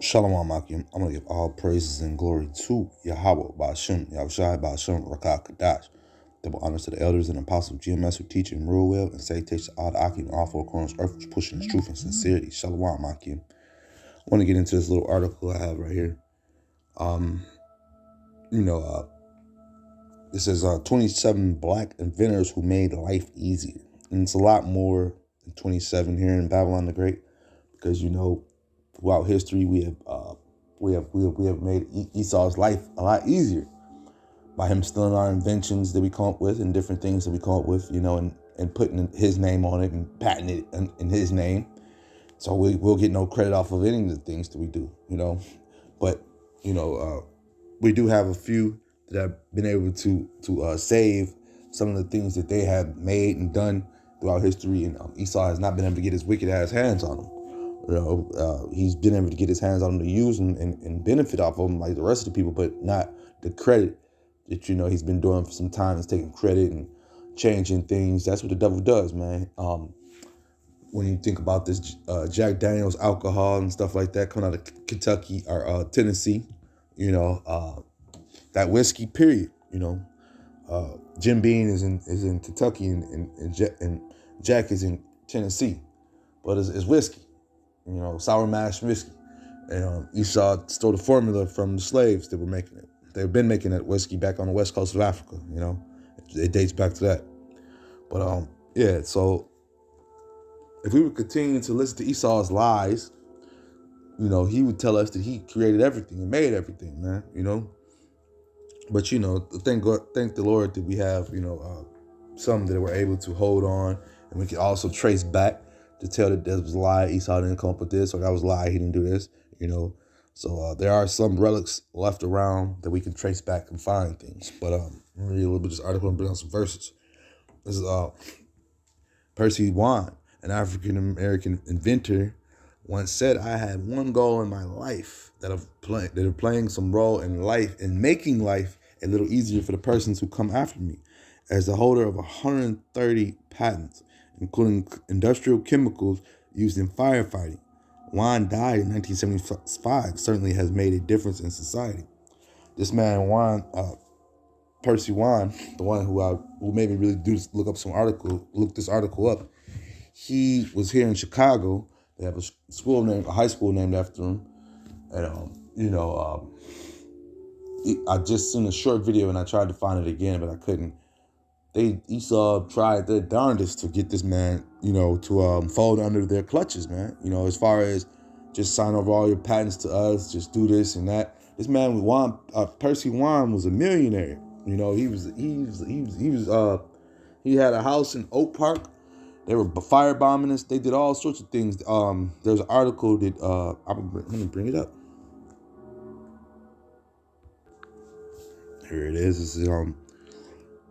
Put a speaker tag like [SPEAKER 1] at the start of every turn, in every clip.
[SPEAKER 1] Shalom Akim. I'm going to give all praises and glory to Yahweh, Ba'ashem, Yahushai, Ba'ashem, Rakah, Kadash. Double honors to the elders and apostles of GMS who teach and rule well and say takes all the Akim, all four corners, earth, which pushing the truth and sincerity. Shalom Akim. I want to get into this little article I have right here. It says 27 black inventors who made life easier. And it's a lot more than 27 here in Babylon the Great, because throughout history we have made Esau's life a lot easier by him stealing our inventions that we come up with and different things that we come up with, and putting his name on it and patenting it in his name. So we'll get no credit off of any of the things that we do, But we do have a few that have been able to save some of the things that they have made and done throughout history, and Esau has not been able to get his wicked ass hands on them. He's been able to get his hands on them to use them and benefit off of them like the rest of the people, but not the credit that he's been doing for some time. Is taking credit and changing things. That's what the devil does, man. When you think about this Jack Daniels alcohol and stuff like that coming out of Kentucky or Tennessee, that whiskey, period. Jim Beam is in Kentucky and Jack is in Tennessee, but it's whiskey, sour mash whiskey. And Esau stole the formula from the slaves that were making it. They've been making that whiskey back on the west coast of Africa. It dates back to that. But so if we would continue to listen to Esau's lies, he would tell us that he created everything and made everything, man. But thank the Lord that we have some that were able to hold on, and we can also trace back to tell that that was a lie. Esau didn't come up with this, or that was a lie. He didn't do this. So there are some relics left around that we can trace back and find things. But I'm gonna read a little bit of this article and bring on some verses. This is Percy Wan, an African American inventor, once said, "I had one goal in my life that are playing some role in life and making life a little easier for the persons who come after me. As the holder of 130 patents, including industrial chemicals used in firefighting, Wan died in 1975. Certainly has made a difference in society." This man, Percy Wan, the one who made me really look this article up. He was here in Chicago. They have a high school named after him, and I just seen a short video and I tried to find it again, but I couldn't. Esau tried their darndest to get this man, to fold under their clutches, man. As far as just sign over all your patents to us, just do this and that. This man, Percy Wan, was a millionaire. He had a house in Oak Park. They were firebombing us. They did all sorts of things. There's an article that let me bring it up. Here it is. This is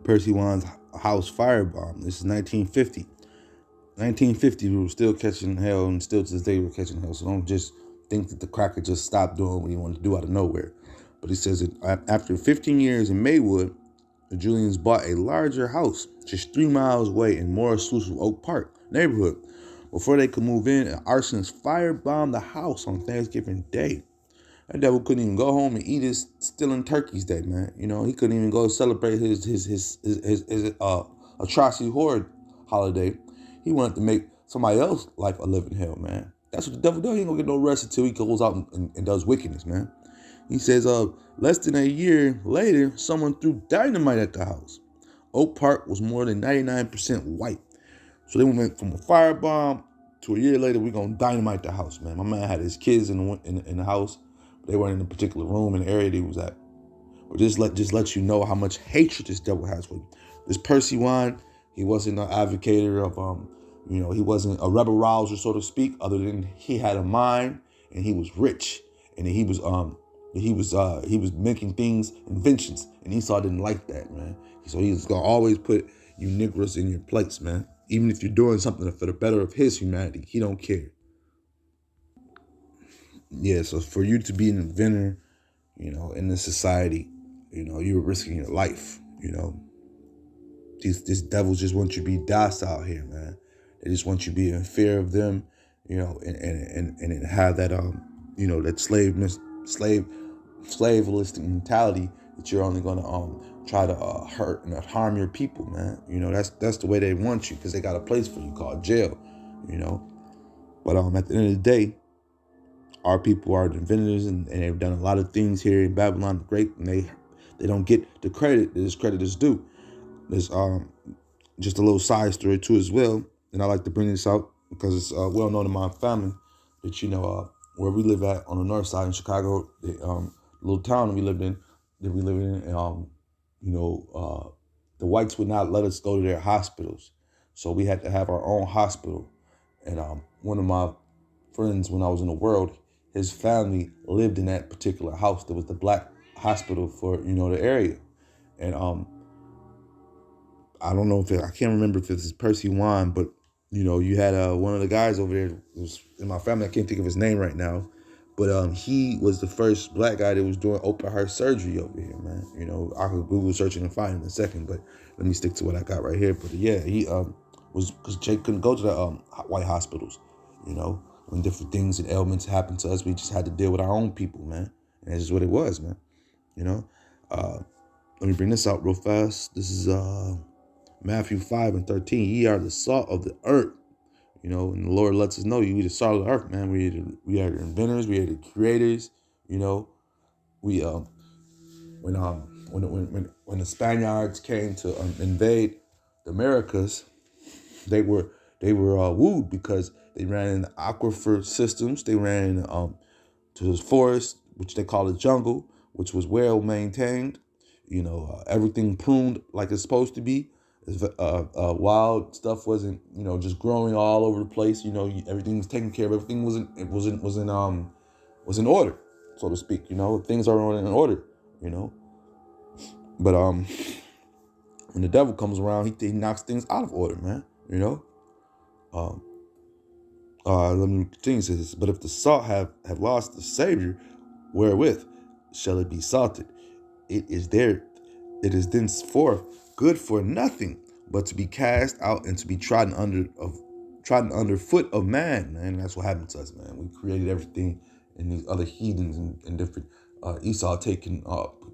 [SPEAKER 1] Percy Wan's house firebomb. This is 1950. 1950, we were still catching hell, and still to this day we're catching hell. So don't just think that the cracker just stopped doing what he wanted to do out of nowhere. But he says that after 15 years in Maywood, the Julians bought a larger house just 3 miles away in more exclusive Oak Park neighborhood. Before they could move in, an arsonist firebombed the house on Thanksgiving Day. That devil couldn't even go home and eat his stealing turkeys day, man. He couldn't even go celebrate his atrocity horde holiday. He wanted to make somebody else's life a living hell, man. That's what the devil does. He ain't gonna get no rest until he goes out and does wickedness, man. He says, less than a year later, someone threw dynamite at the house. Oak Park was more than 99% white. So they went from a firebomb to a year later, we're going to dynamite the house, man. My man had his kids in the house. But they weren't in a particular room in the area they was at. Or just let you know how much hatred this devil has for you. This Percy Wan, he wasn't an advocator of, he wasn't a rebel rouser, so to speak, other than he had a mind and he was rich. And he was making inventions, and Esau didn't like that, man. So he's gonna always put you Negroes in your place, man. Even if you're doing something for the better of his humanity, he don't care. Yeah, so for you to be an inventor, in this society, you're risking your life. These devils just want you to be docile here, man. They just want you to be in fear of them, and have that that slavelistic mentality that you're only gonna try to hurt and harm your people, man. That's the way they want you, because they got a place for you called jail. You know, but at the end of the day, our people are the inventors, and they've done a lot of things here in Babylon the Great, and they don't get the credit that this credit is due. There's just a little side story too as well, and I like to bring this out because it's well known in my family that where we live at on the north side in Chicago, the little town we lived in, the whites would not let us go to their hospitals, so we had to have our own hospital. And one of my friends, when I was in the world, his family lived in that particular house. There was the black hospital for the area, and I don't know I can't remember if it's Percy Wan, but you had one of the guys over there was in my family. I can't think of his name right now, but he was the first black guy that was doing open heart surgery over here, man. I could Google searching and find it in a second, but let me stick to what I got right here. But yeah, he was, because Jake couldn't go to the white hospitals. When different things and ailments happened to us, we just had to deal with our own people, man. And that's just what it was, man. Let me bring this out real fast. This is Matthew 5:13. Ye are the salt of the earth. And the Lord lets us know you are the salt of the earth, man. We are the inventors. We are the creators. We when the Spaniards came to invade the Americas, they were wooed because they ran in aquifer systems. They ran to the forest, which they call the jungle, which was well maintained. Everything pruned like it's supposed to be. Wild stuff wasn't, just growing all over the place. Everything was taken care of. Everything was in order, so to speak. Things are in order. But when the devil comes around, he knocks things out of order, man. Let me continue to this. But if the salt have lost the Savior, wherewith shall it be salted? It is thenceforth good for nothing, but to be cast out and to be trodden under foot of man. Man, that's what happened to us, man. We created everything, and these other heathens and different Esau taking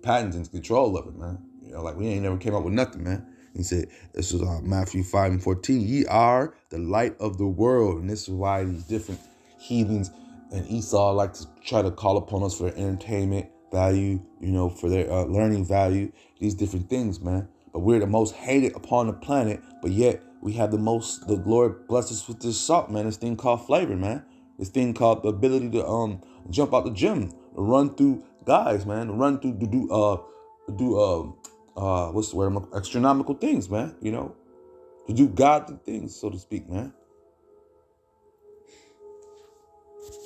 [SPEAKER 1] patents and control of it, man. Like we ain't never came up with nothing, man. He said, this is Matthew 5:14. Ye are the light of the world. And this is why these different heathens and Esau like to try to call upon us for entertainment value, for their learning value, these different things, man. But we're the most hated upon the planet, but yet we have the Lord bless us with this salt, man. This thing called flavor, man. This thing called the ability to jump out the gym, to run through guys, man, to run through, to do what's the word? Astronomical things, man. To do godly things, so to speak, man.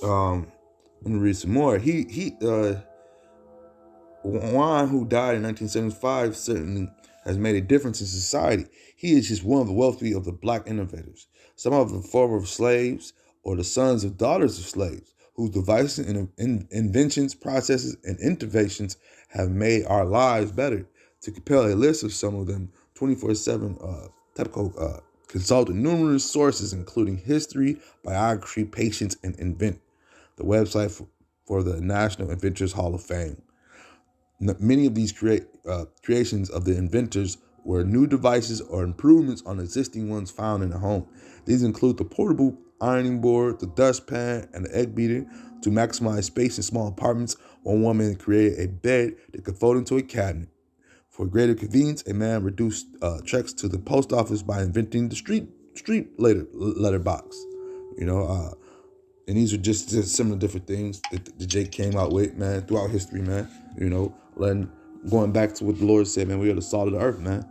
[SPEAKER 1] Let me read some more. Juan, who died in 1975, certainly has made a difference in society. He is just one of the wealthy of the black innovators. Some of the former slaves or the sons of daughters of slaves, whose devices and inventions, processes, and innovations have made our lives better. To compile a list of some of them, 24/7 TEPCO consulted numerous sources, including history, biography, patience, and invent, the website for the National Inventors Hall of Fame. Many of these creations of the inventors were new devices or improvements on existing ones found in the home. These include the portable ironing board, the dustpan, and the egg beater. To maximize space in small apartments, one woman created a bed that could fold into a cabinet. For greater convenience, a man reduced checks to the post office by inventing the street letter box. And these are just similar different things that Jake came out with, man, throughout history, man. Going back to what the Lord said, man, we are the salt of the earth, man.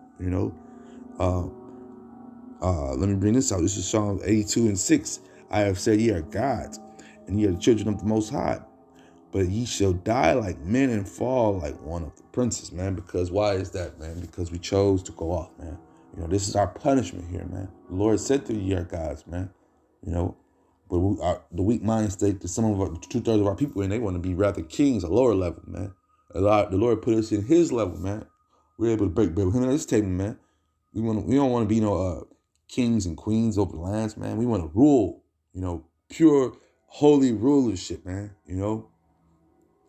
[SPEAKER 1] Let me bring this out. This is Psalm 82:6. I have said ye are gods, and ye are the children of the Most High. But ye shall die like men and fall like one of the princes, man. Because why is that, man? Because we chose to go off, man. This is our punishment here, man. The Lord said to ye are gods, man. But the weak mind state that some of 2/3 of our people, and they want to be rather kings, a lower level, man. The Lord put us in His level, man. We're able to break bread with Him at His table, man. We don't want to be kings and queens over the lands, man. We want to rule, pure, holy rulership, man. You know,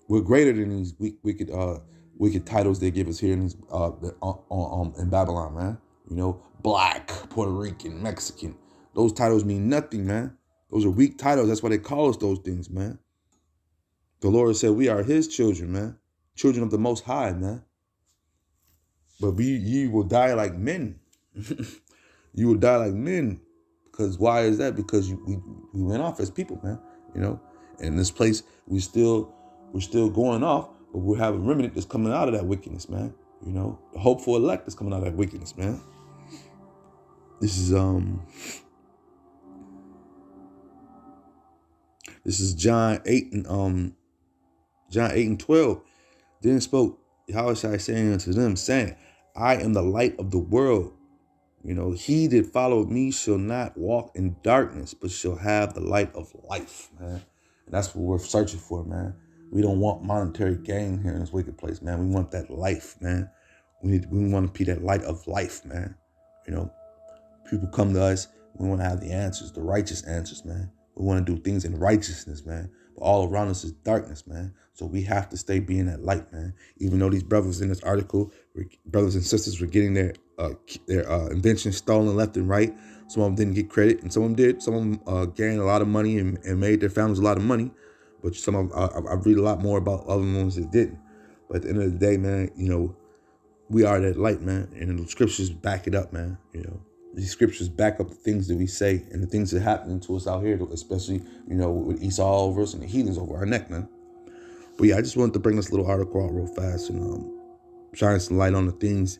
[SPEAKER 1] we're greater than these wicked titles they give us here in these in Babylon, man. You know, black, Puerto Rican, Mexican. Those titles mean nothing, man. Those are weak titles. That's why they call us those things, man. The Lord said we are His children, man. Children of the Most High, man. But ye will die like men. You will die like men. Because why is that? Because we went off as people, man. You know, and in this place we're still going off, but we have a remnant that's coming out of that wickedness, man. You know, the hopeful elect that's coming out of that wickedness, man. This is John 8 and 12. Then spoke Yahushua saying unto them, saying, I am the light of the world. You know, he that followed me shall not walk in darkness, but shall have the light of life, man. And that's what we're searching for, man. We don't want monetary gain here in this wicked place, man. We want that life, man. We want to be that light of life, man. You know, people come to us. We want to have the answers, the righteous answers, man. We want to do things in righteousness, man. But all around us is darkness, man. So we have to stay being that light, man. Even though these brothers in this article, brothers and sisters were getting their inventions stolen left and right. Some of them didn't get credit, and some of them did. Some of them gained a lot of money and made their families a lot of money. But some of I read a lot more about other ones that didn't. But at the end of the day, man, you know, we are that light, man. And the scriptures back it up, man. You know, these scriptures back up the things that we say and the things that are happening to us out here, especially, you know, with Esau over us and the heathens over our neck, man. But yeah, I just wanted to bring this little article out real fast and shine some light on the things,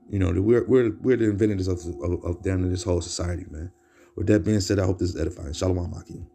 [SPEAKER 1] you know, that we're the inventors of down in this whole society, man. With that being said, I hope this is edifying. Shalom, Akim.